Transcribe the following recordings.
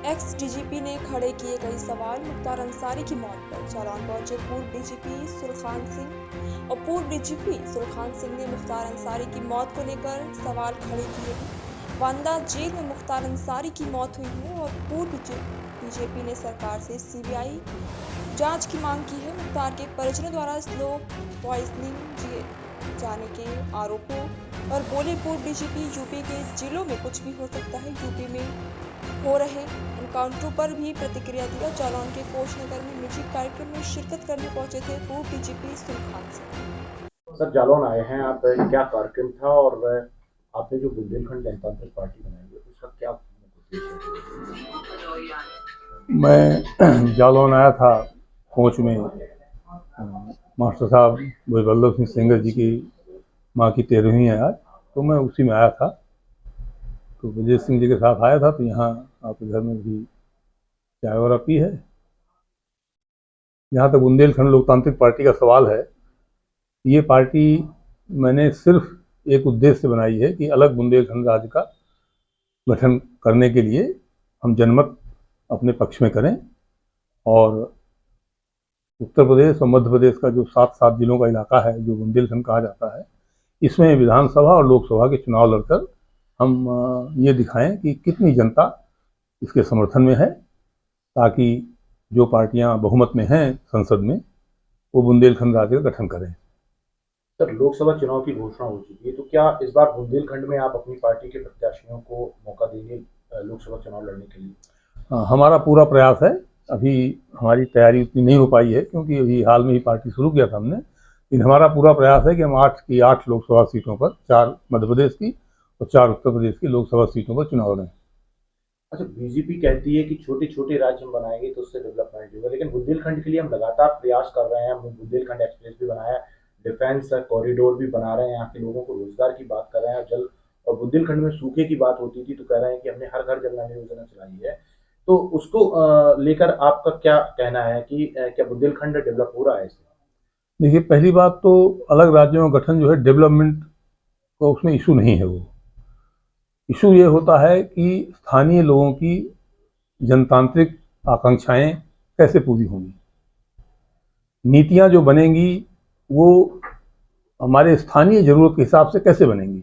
X DGP ने खड़े किए कई सवाल। मुख्तार अंसारी की मौत पर जालौन पहुंचे पूर्व डीजीपी सुरखान सिंह और पूर्व डीजीपी सुरखान सिंह ने मुख्तार अंसारी की मौत को लेकर सवाल खड़े किए हैं। वांदा जेल में मुख्तार अंसारी की मौत हुई है और पूर्व बीजेपी ने सरकार से सीबीआई जांच की मांग की है। मुख्तार के परिजनों द्वारा स्लो पॉइजनिंग दिए जाने के आरोपों और बोले पूर्व डीजीपी यूपी के जिलों में कुछ भी हो सकता है, यूपी में हो रहे एनकाउंटरों पर भी प्रतिक्रिया दिया। जालौन के कोषनगर में निजी कार्यक्रम में शिरकत करने पहुंचे थे पूर्व डीजीपी सुरखान सिंह। सर जालौन आए हैं आप, क्या कार्यक्रम था और आपने जो बुंदेलखंड जनतांत्रिक पार्टी बनाई है उसका क्या उद्देश्य? मैं जालौन आया था कोच में मास्टर साहब वल्लभ सिंह सेंगर जी की माँ की 13वीं है आज, तो मैं उसी में आया था। तो विजय सिंह जी के साथ आया था, तो यहाँ आपके घर में भी चाय वगैरह पी है। जहाँ तक बुंदेलखंड लोकतांत्रिक पार्टी का सवाल है, ये पार्टी मैंने सिर्फ एक उद्देश्य से बनाई है कि अलग बुंदेलखंड राज्य का गठन करने के लिए हम जनमत अपने पक्ष में करें और उत्तर प्रदेश और मध्य प्रदेश का जो 7 जिलों का इलाका है, जो बुंदेलखंड कहा जाता है, इसमें विधानसभा और लोकसभा के चुनाव लड़कर हम ये दिखाएं कि कितनी जनता इसके समर्थन में है, ताकि जो पार्टियां बहुमत में हैं संसद में, वो बुंदेलखंड राज्य का गठन करें। सर, लोकसभा चुनाव की घोषणा हो चुकी है, तो क्या इस बार बुंदेलखंड में आप अपनी पार्टी के प्रत्याशियों को मौका देंगे लोकसभा चुनाव लड़ने के लिए? हमारा पूरा प्रयास है। अभी हमारी तैयारी उतनी नहीं हो पाई है, क्योंकि अभी हाल में ही पार्टी शुरू किया था हमने, लेकिन हमारा पूरा प्रयास है कि हम 8 की 8 लोकसभा सीटों पर, 4 मध्य प्रदेश की और 4 उत्तर प्रदेश की लोकसभा सीटों पर चुनाव लड़ें। अच्छा, बीजेपी कहती है कि छोटे छोटे राज्य हम बनाएंगे तो उससे डेवलपमेंट होगा, लेकिन बुंदेलखंड के लिए हम लगातार प्रयास कर रहे हैं। हम बुंदेलखंड एक्सप्रेस भी बनाया, डिफेंस कॉरिडोर भी बना रहे हैं, यहाँ के लोगों को रोजगार की बात कर रहे हैं। जल और बुंदेलखंड में सूखे की बात होती थी तो कह रहे हैं कि हमने हर घर जल नल योजना चलाई है। तो उसको लेकर आपका क्या कहना है कि क्या बुंदेलखंड डेवलप हो रहा है इसमें? देखिए, पहली बात तो अलग राज्यों का गठन जो है डेवलपमेंट का उसमें इशू नहीं है। वो इशू ये होता है कि स्थानीय लोगों की जनतांत्रिक आकांक्षाएं कैसे पूरी होंगी, नीतियां जो बनेंगी वो हमारे स्थानीय जरूरत के हिसाब से कैसे बनेंगी।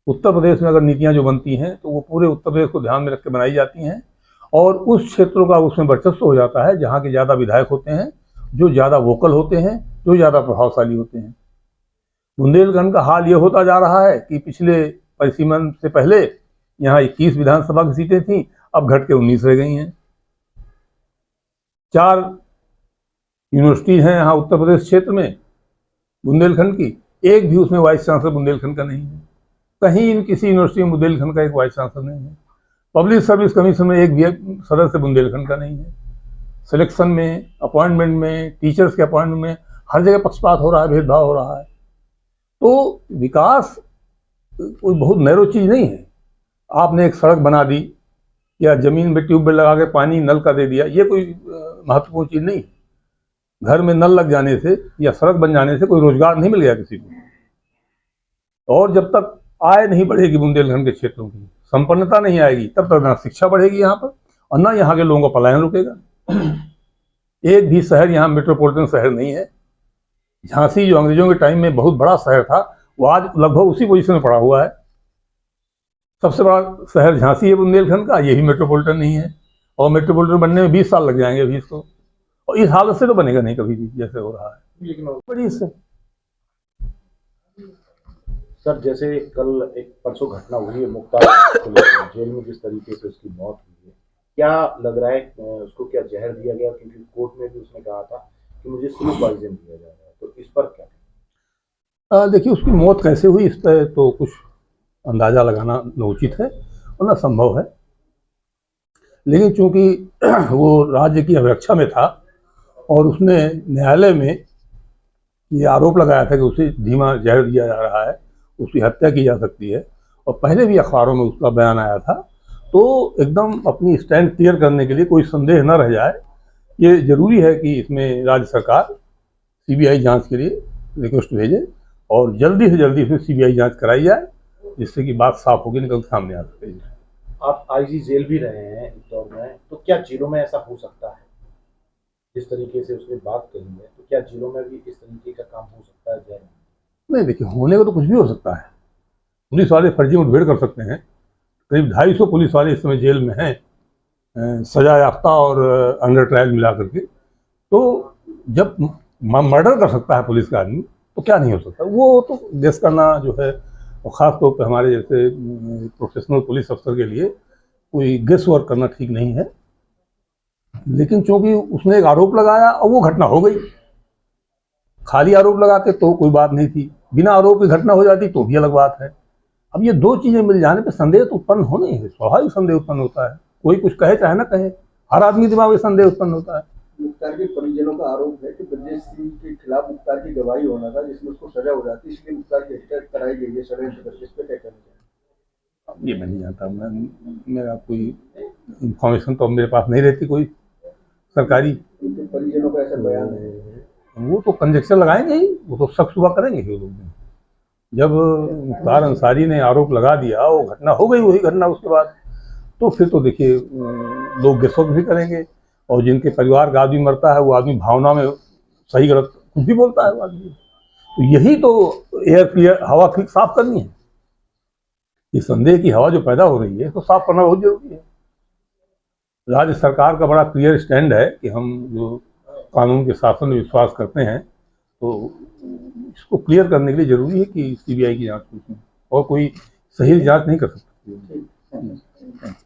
उत्तर प्रदेश में अगर नीतियां जो बनती हैं तो वो पूरे उत्तर प्रदेश को ध्यान में रख के बनाई जाती हैं और उस क्षेत्रों का उसमें वर्चस्व हो जाता है जहाँ के ज़्यादा विधायक होते हैं, जो ज़्यादा वोकल होते हैं, जो ज़्यादा प्रभावशाली होते हैं। बुंदेलखंड का हाल ये होता जा रहा है कि पिछले परिसीमन से पहले यहाँ 21 विधानसभा की सीटें थीं, अब घट के 19 रह गई हैं। 4 यूनिवर्सिटीज हैं यहाँ उत्तर प्रदेश क्षेत्र में बुंदेलखंड की, एक भी उसमें वाइस चांसलर बुंदेलखंड का नहीं है। कहीं किसी यूनिवर्सिटी में बुंदेलखंड का एक वाइस चांसलर नहीं है। पब्लिक सर्विस कमीशन में एक भी सदस्य बुंदेलखंड का नहीं है। सिलेक्शन में, अपॉइंटमेंट में, टीचर्स के अपॉइंटमेंट में हर जगह पक्षपात हो रहा है, भेदभाव हो रहा है। तो विकास कोई बहुत नैरो चीज नहीं है। आपने एक सड़क बना दी या जमीन में ट्यूबवेल लगा के पानी नल का दे दिया, ये कोई महत्वपूर्ण चीज नहीं। घर में नल लग जाने से या सड़क बन जाने से कोई रोजगार नहीं मिल गया किसी को। और जब तक आय नहीं बढ़ेगी बुंदेलखंड के क्षेत्रों की, संपन्नता नहीं आएगी, तब तक ना शिक्षा बढ़ेगी यहाँ पर और ना यहाँ के लोगों का पलायन रुकेगा। एक भी शहर यहाँ मेट्रोपॉलिटन शहर नहीं है। झांसी जो अंग्रेजों के टाइम में बहुत बड़ा शहर था, वो आज लगभग उसी पोजीशन में पड़ा हुआ है। सबसे बड़ा शहर झांसी है बुंदेलखंड का, यही मेट्रोपॉलिटन नहीं है और मेट्रोपॉलिटन बनने में 20 साल लग जाएंगे अभी इसको, और इस हालत से तो बनेगा नहीं कभी भी जैसे हो रहा है। लेकिन बड़ी इससे सर, जैसे कल एक परसों घटना हुई है मुख्तार जेल में, जिस तरीके से उसकी मौत हुई है, क्या लग रहा है उसको क्या जहर दिया गया? क्योंकि कोर्ट में भी उसने कहा था कि मुझे स्लो पॉइजन दिया जा रहा है, तो इस पर क्या? देखिए, उसकी मौत कैसे हुई इस पर तो कुछ अंदाजा लगाना न उचित है और न संभव है, लेकिन चूंकि वो राज्य की अभिरक्षा में था और उसने न्यायालय में ये आरोप लगाया था कि उसे धीमा जहर दिया जा रहा है, उसकी हत्या की जा सकती है, और पहले भी अखबारों में उसका बयान आया था, तो एकदम अपनी स्टैंड क्लियर करने के लिए, कोई संदेह न रह जाए, ये जरूरी है कि इसमें राज्य सरकार सीबीआई जांच के लिए रिक्वेस्ट भेजे और जल्दी से जल्दी इसमें सीबीआई जांच कराई जाए, जिससे कि बात साफ होगी, निकल सामने आ सके। आप आईजी जेल भी रहे हैं इस दौर लोग हैं, तो क्या जेलों में ऐसा हो सकता है? जिस तरीके से उसने बात कही है, तो क्या जेलों में भी इस तरीके का काम हो सकता है जेल में? नहीं, देखिए, होने को तो कुछ भी हो सकता है। पुलिस वाले फर्जी मुठभेड़ कर सकते हैं। करीब 250 पुलिस वाले इस समय जेल में हैं, सजा याफ्ता और अंडर ट्रायल मिला करके। तो जब मर्डर कर सकता है पुलिस का आदमी, तो क्या नहीं हो सकता। वो तो गेस करना जो है, और ख़ास तौर पे हमारे जैसे प्रोफेशनल पुलिस अफसर के लिए कोई गेस वर्क करना ठीक नहीं है। लेकिन चूंकि उसने एक आरोप लगाया और वो घटना हो गई, खाली आरोप लगाते तो कोई बात नहीं थी, बिना आरोप की घटना हो जाती तो भी अलग बात है। अब ये दो चीजें मिल जाने पे संदेह तो उत्पन्न होना ही है, स्वाभाविक संदेह उत्पन्न होता है। कोई कुछ कहे चाहे ना कहे, हर आदमी के दिमाग में संदेह उत्पन्न होता है। मुख्तार के परिजनों का आरोप है कि ब्रजेश सिंह के खिलाफ मुख्तार की गवाही होना था, जिसमें उसको सजा हो जाती, इसलिए मुख्तार की हत्या कराई गई है षड्यंत्र करके। इस पे क्या कहना चाहिए? अब ये मैं नहीं जानता, मेरा कोई इंफॉर्मेशन तो मेरे पास नहीं रहती कोई सरकारी। उनके परिजनों का ऐसा बयान है। वो तो कंजेक्शन लगाएंगे ही, वो तो शक शुबा करेंगे ही वो लोग। जब मुख्तार अंसारी ने आरोप लगा दिया, वो घटना हो गई, वही घटना उसके बाद तो फिर तो देखिए लोग गेसवर्क भी करेंगे। और जिनके परिवार का आदमी मरता है, वो आदमी भावना में सही गलत कुछ भी बोलता है वो आदमी। तो यही तो एयर क्लियर, हवा ठीक साफ करनी है। ये संदेह की हवा जो पैदा हो रही है, तो साफ करना बहुत जरूरी है। राज्य सरकार का बड़ा क्लियर स्टैंड है कि हम जो कानून के शासन में विश्वास करते हैं, तो इसको क्लियर करने के लिए जरूरी है कि सीबीआई की जांच हो, और कोई सही जांच नहीं कर सकती।